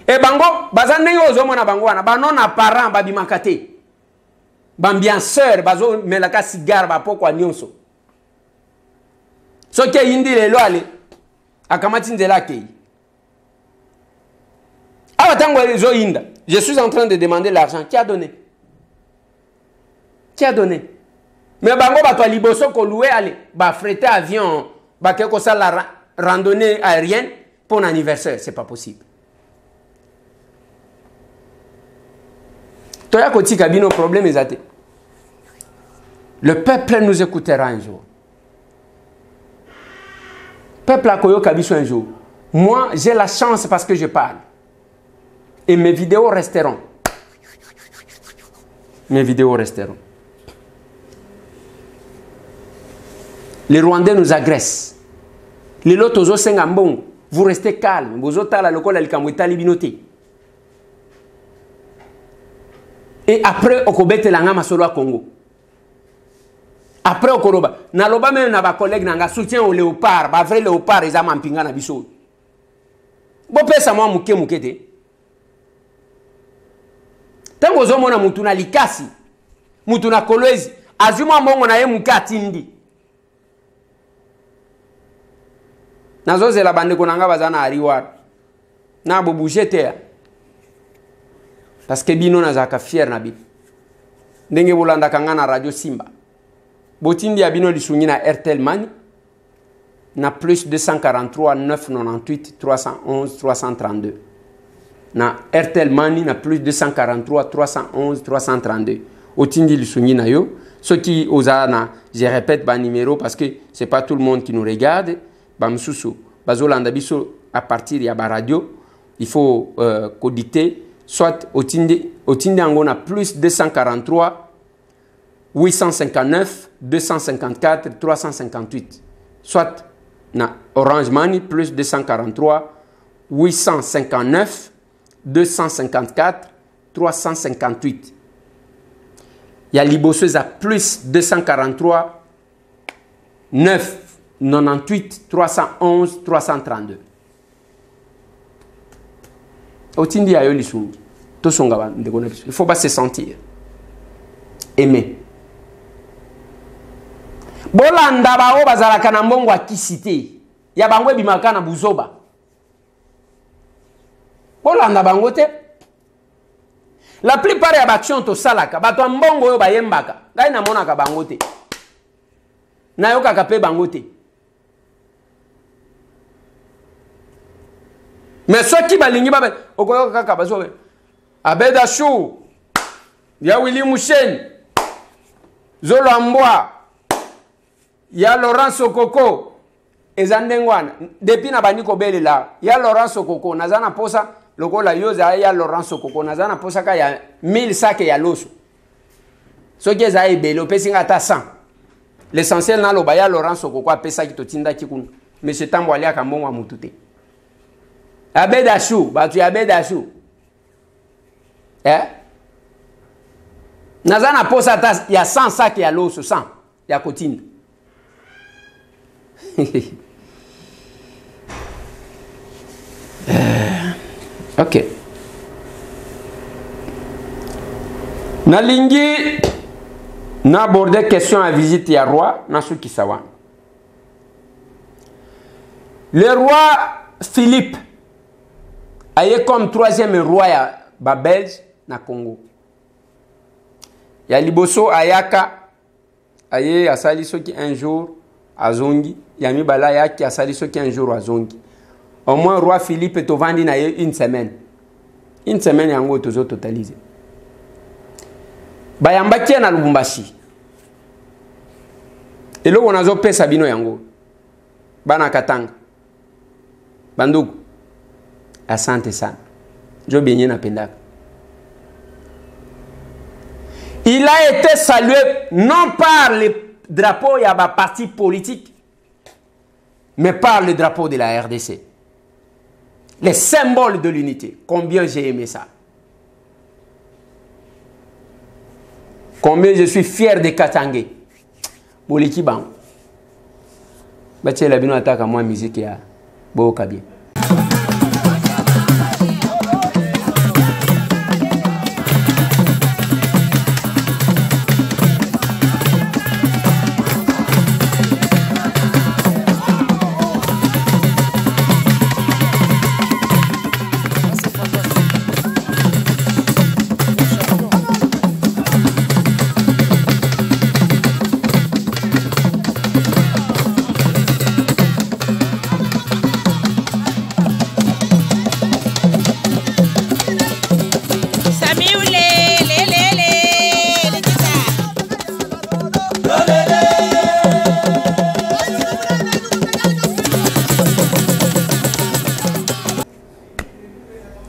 Et bango, bazane yo zo mona bango wana, banon apparent babimakate. Bambianceur, bazo melaka cigare ba poko nyonso. Soke yindi lelo ale akamati ndela kei. Awa tango zo yinda. Je suis en train de demander l'argent. Qui a donné? Qui a donné? Mais bango bato liboso ko louer aller, ba freter avion, ba keko ça la randonnée aérienne pour un anniversaire, c'est pas possible. Toya koti kabino problème ezate. Le peuple nous écoutera un jour. Peuple a koyo kabiso un jour. Moi, j'ai la chance parce que je parle. Et mes vidéos resteront. Mes vidéos resteront. Les Rwandais nous agressent. Les lotos sengambong, vous restez calme. Vous êtes la lokola likamwita libinoté. Et après, okobete langa masolo à Congo. Après, okoroba. Naloba même na ba collègue nanga soutien au léopard. Ba vrai léopard, ils ont mampinga na biso. Bo pesa moi muke te. Tango zo mona mutu na likasi, mutu na kolwezi, azuma mbongo na ye mukatindi. Nazo zela bandeko nanga bazana ariwar. Na bo bouger te. Parce que bino na zaka fier na bi. Ndenge bolanda kanga na radio Simba. Botindi ya bino lisungi na RTL Mani. Na plus 243 998 311 332. na Airtel Money na plus 243 311 332 otindi lisungi na yo ceux qui osana je répète ba numéro parce que c'est pas tout le monde qui nous regarde ba msusu bazolanda biso à partir ya ba radio il faut coditer soit otindi ango na plus 243 859 254 358 soit na Orange Money plus 243 859 254 358. Il y a Liboso à plus 243 998 311 332. Otindi ayo lisungi. To songa ba ndeko na biso. Il faut pas se sentir aimé. Bolanda ba o bazalaka na mbongo akisite. Ya bangwe bimaka na buzoba. Bolanda bango te. La plupart ya baction to salaka bato mbongo yo bayembaka ngai na mona ka bango te na yo kaka pe bango te mais soki balingi babe okoyo kaka bazo Abeda Chou ya Willy Mouchen Zolo Ambwa ya Laurent Sokoko ezandengwana depuis na bandi ko belela ya Laurent Sokoko nazana posa lokola yoza ya Laurent Sokoko nazana posa ka ya 1000 sacs ya loso soki za ebelo pesinga ta 100 l'essentiel na loba ya Laurent Sokoko apesa ki totinda kikunu monsieur Tambo alia ka mbongo mutute Abeda Chou batu ya Abeda Chou nazana posa ta ya 100 sacs ya loso 100 ya kotinda ok. Nalingi na abordé question à visite ya roi Nasuki Sawan. Le roi Philippe est comme troisième roi ya ba Belge na Congo. Ya liboso ayaka aye asali soki un jour azongi yami bala yaki asali soki un jour azongi. Au moins, roi Philippe est au vendu une semaine. Une semaine, il y a toujours totalisé. Bayambaki na Lubumbashi. Et là, on a fait Sabino Yango. Bana Katanga. Banduku. Asante sana. Jo bien na pendaka. Il a été salué non par le drapeau ya ba parti politique, mais par le drapeau de la RDC. Les symboles de l'unité. Combien j'ai aimé ça. Combien je suis fier de Katangé. Boliki bang. Bache la bino attaque à moi musique ya. Boka bien.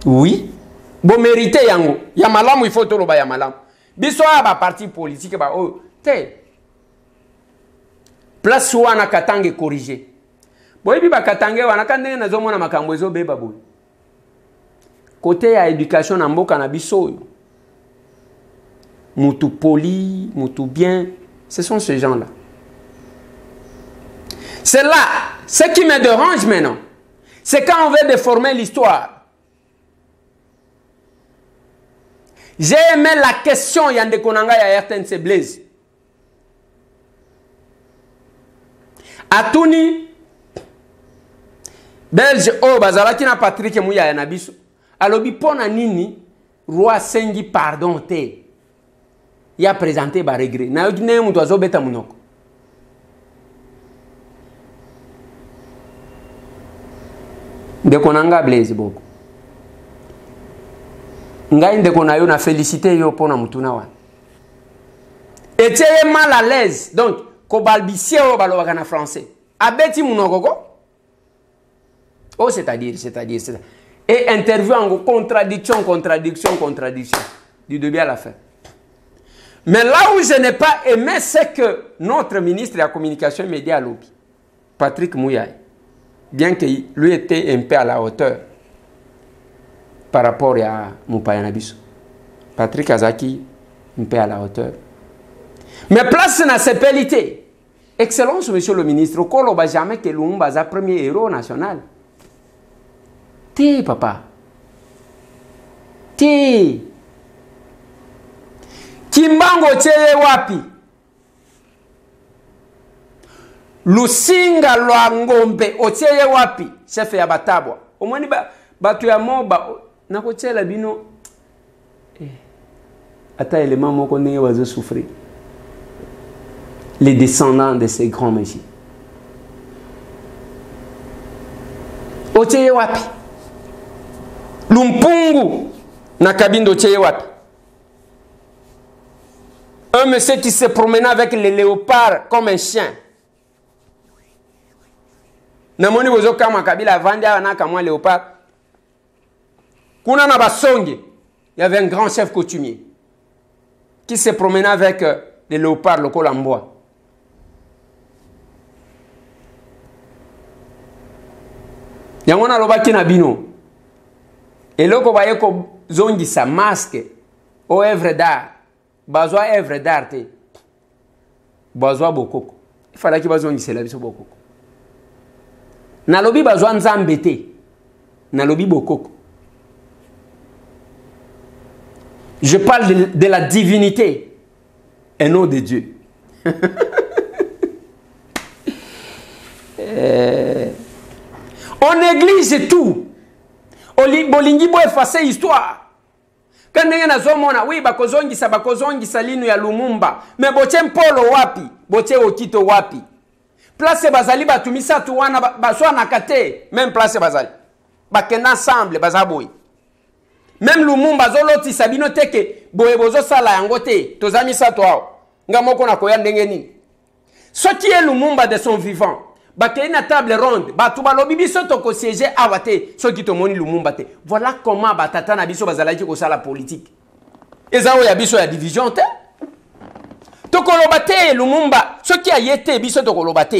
Oui. Bon mérité yango. Ya malamu il faut to loba ya malamu. Biso ba parti politique ba oh te. Place wana Katange corriger. Boy bi ba Katange wana kandenge na zomona makambo ezo beba boy. Côté ya éducation na mboka na biso. Mutu poli, mutu bien, ce sont ces gens-là. C'est là, ce qui me dérange maintenant, c'est quand on veut déformer l'histoire. J'ai aimé la question Yande Konanga ya RTNC Blaise. Atuni Belge o bazalaki na Patrick Mouya ya nabiso. Alobi pona nini roi sengi pardon te. Ya présenté ba regret. Na yoki ne mutu azobeta munoko. De Konanga Blaise boko. ngai ndeko na yo na félicité yo pona mutuna wana etie mal à l'aise donc ko balbisie o balobaka na français abeti munokoko oh c'est-à-dire et interview en contradiction du début à la fin. Mais là où je n'ai pas aimé, c'est que notre ministre de la communication et médias à l'OBI, Patrick Mouyaï, bien qu'il lui était un peu à la hauteur par rapport à Moupaya Nabiso, Patrick Azaki, un peu à la hauteur. Mais place na sepelité. Excellence, monsieur le ministre, on ne jamais que Lumumba est le premier héros national. Ti, papa. Ti. Kimbango cheye wapi? Lusinga lwa ngombe ocheye wapi? Chef ya batabwa. Omwani batu ya moba nakochela bino ata élément moko ndenge bazo souffrir. Les descendants de ces grands messieurs. Ocheye wapi? Lumpungu na kabindo ocheye wapi? Un monsieur qui se promenait avec les léopards comme un chien. Namoni bozo kama kabila vandi ana kama léopard. Kuna na basonge, il y avait un grand chef coutumier qui se promenait avec les léopards locaux en bois. Yangona lobaki na bino. Eloko baye ko zongi sa masque au œuvre d'art. Bazwa œuvre d'art te. Bazwa bokoko. Il fallait que bazwa ngisela biso bokoko. Nalobi bazwa nzambe te. Nalobi bokoko. Je parle de la divinité et non de Dieu. On néglige tout. Bolingi bo effacer histoire. Quand ndenge nazomona oui bakozongisa linu ya Lumumba mais boche mpolo wapi boche okito wapi place bazali batumisa tu wana baswa na kate même place bazali bakenda ensemble bazaboy même Lumumba zoloti sabino teke boye bozo sala yango te tozamisa to awo ngamoko na koya ndenge nini soki e Lumumba de son vivant bakei na table ronde batu balobi biso toko siéger awate soki to moni Lumumba te. Voilà comment batata na biso bazalaki ko sala politique. Ezao ya biso ya division te. Toko lobate Lumumba soki ayete biso toko lobate.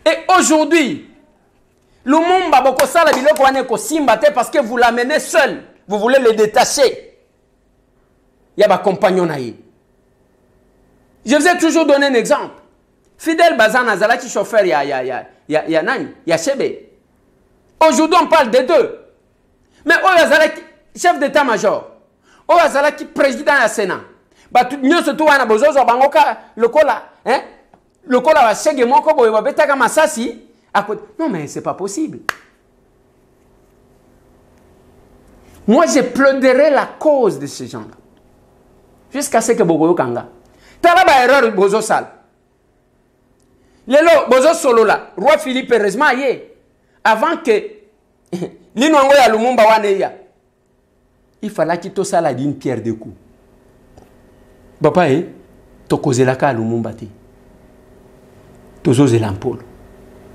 Et aujourd'hui Lumumba boko sala biloko wane ko simba te parce que vous l'amenez seul. Vous voulez le détacher. Ya ba compagnon na ye. Je vous ai toujours donné un exemple. Fidel Bazan Azalaki chauffeur ya nani ya Chebe. Aujourd'hui on parle des deux. Mais Azalaki chef d'état-major. Azalaki président ya Sénat. Batu nyoso tu wana bozozo bangoka lokola lokola wa chege moko boye babetaka masasi. Non mais c'est pas possible. Moi je plaiderai la cause de ces gens-là. Jusqu'à ce que Bogoyo Kanga. Talaba erreur bozo sal. Lelo bozo solo la roi Philippe heureusement yé avant que l'inongo ya Lumumba wane ya il fallait qu'il to sala d'une pierre deux coups. Papa to kozela ka Lumumba te. Tozo zela mpolo.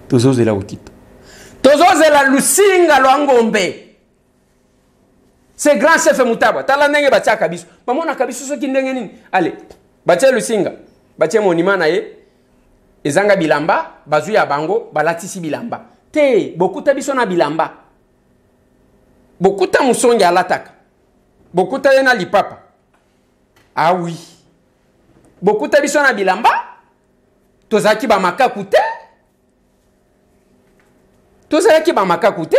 Tozo zela okito. Tozo zela lusinga lwangombe. C'est grand chef Mutaba. Tala ndenge batia kabiso. Mamona kabiso soki ndenge nini? Allez, batia lusinga. Batia monima na ye. Ezanga bilamba, bazu ya bango, balatisi bilamba. Te, bokuta biso na bilamba. Bokuta musongi alataka. Bokuta yena lipapa. Ah oui. Bokuta biso na bilamba. Tozaki ba makaku te. Tozaki ba makaku te.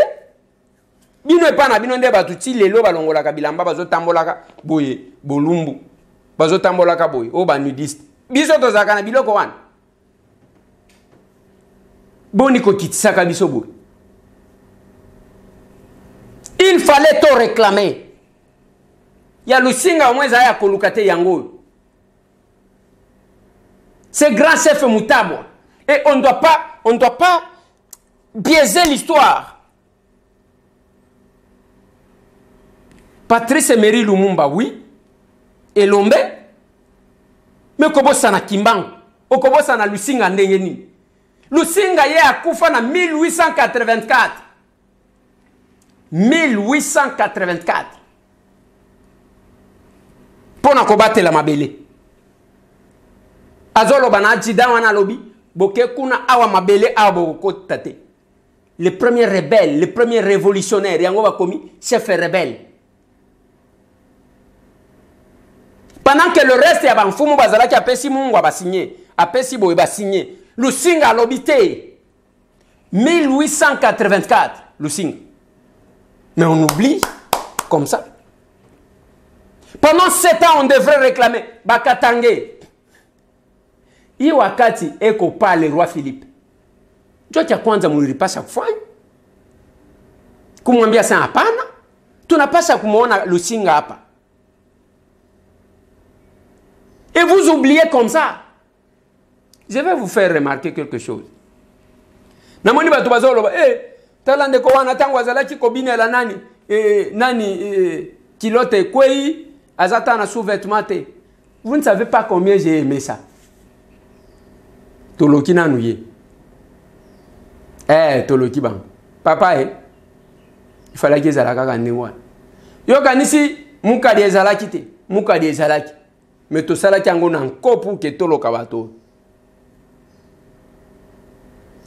Bino epana bino nde batuti lelo balongolaka bilamba bazo tambolaka boye bolumbu. Bazo tambolaka boye o ba nudiste. Biso tozaka na biloko wana. Boniko kitisaka biso boye. Il fallait to réclamer. Ya lusinga au moins ya kolukate yango. C'est grand chef Mutabwa. Et on ne doit pas biaiser l'histoire. Patrice Emery Lumumba, oui. Elombe. Mais comment ça na Kimbangu? Ou comment ça na Lusinga Ndengeni? Lusinga ye akufa na 1884. 1884. Pour na combattre la mabele. Azolo bana jida wana lobi. Boke kuna awa mabele awa boko tate. Les premiers rebelles, les premiers révolutionnaires, yango ba komi chef rebelle. Pendant que le reste ya banfumu bazala ki apesi mungu ba signé, apesi boye ba signé. Lusinga lobité 1884, Lusinga. Mais on oublie comme ça. Pendant 7 ans on devrait réclamer Bakatange. Iwakati eko pa le roi Philippe. Jua kia kwanza mulipasha kufanya. Kumwambia sana hapana. Tunapasha kumuona Lusinga hapa. Et vous oubliez comme ça. Je vais vous faire remarquer quelque chose. Namoni batu bazolo ba talande ko wana tangu azalaki kobine la nani kilote kwei azata na sous-vêtement te. Vous ne savez pas combien j'ai aimé ça. Toloki na nuye. Toloki bang. Papa il fallait que zalaka kanengwa. Yo kanisi muka de zalaki te. Muka de zalaki. Mais to salaki ango na nkopu ke toloka bato.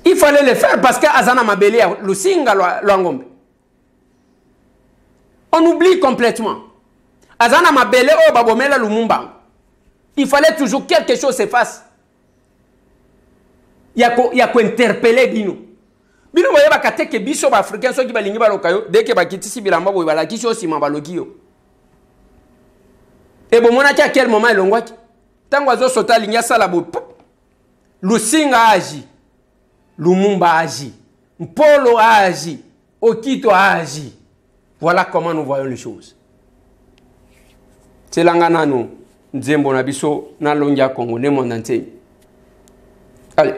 Il fallait le faire parce que Azana Mabele Lusinga Luangombe. On oublie complètement. Azana Mabele o babomela Lumumba. Il fallait toujours quelque chose se fasse. Il y a quoi interpeller Bino. Bino voyez ba kateke biso ba africain so ki balingi ba lokayo dès que ba kitisi bilamba boy ba la kiso sima ba lokio. Et bon mona à quel moment elongwaki. Tango azo sota lingi sala bo. Lusinga agi. Lumumba agi. Mpolo agi. Okito agi. Voilà comment nous voyons les choses. C'est l'angana nous. Nzembo na biso na longia Congo ne monde entier. Allez.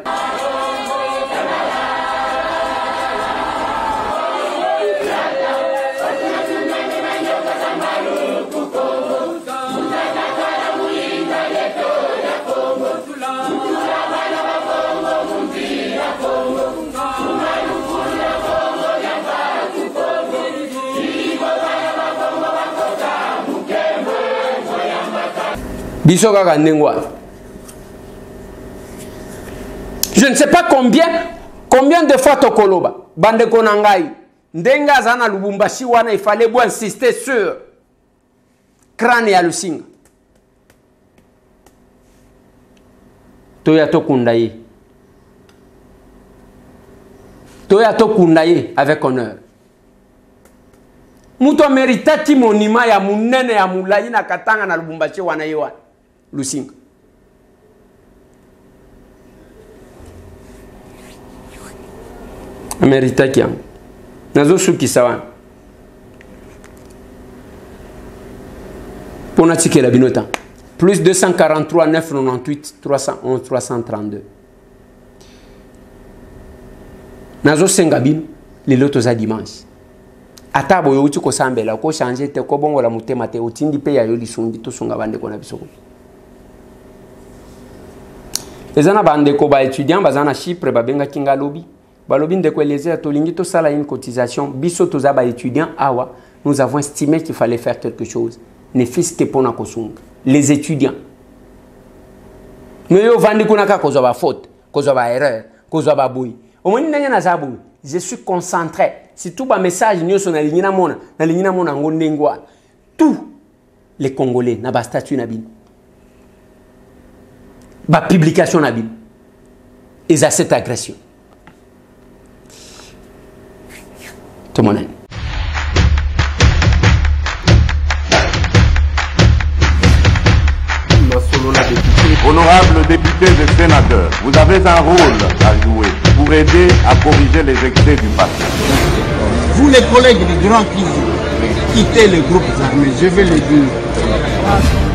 Je ne sais pas combien de fois Tokoloba, Bande Konangai, Ndenga Zana Lubumbashi wana, il fallait bien insister sur crâne et Lusinga. Toyato Kundaye. Toyato Kundaye avec honneur. Muto meritati monima ya munene ya mulayi na katanga na Lubumbashi wana yewa. Lusinga. Amerita kiam. Nazo suki sawan. Pona tike la binota. Plus 243 998 311 332. Nazo sengabin les lotos za dimanche. Atabo yo uti ko sambela ko changer te ko bongo la mutema te utindi pe ya yo lisundi to sunga bande ko na bisoko. Les ana bande ko ba étudiant bazana Chypre ba benga kinga lobby. Ba lobby ndeko eleze to lingi to sala une cotisation biso to za ba étudiant awa nous avons estimé qu'il fallait faire quelque chose. Ne fils que pona ko sunga. Les étudiants. Mais yo vandi kuna ka ko zo ba faute, ko zo ba erreur, ko zo ba boui. Au moins ndenge na za boui. Je suis concentré. Si tout le message nous na lingina mona ngondengwa. Tous les Congolais na ba statut na bin. Ba publication na bin. Et à cette agression. Tout le monde. Honorables députés et sénateurs, vous avez un rôle à jouer pour aider à corriger les excès du passé. Vous les collègues du Grand qui quittez les groupes armés, je vais le dire.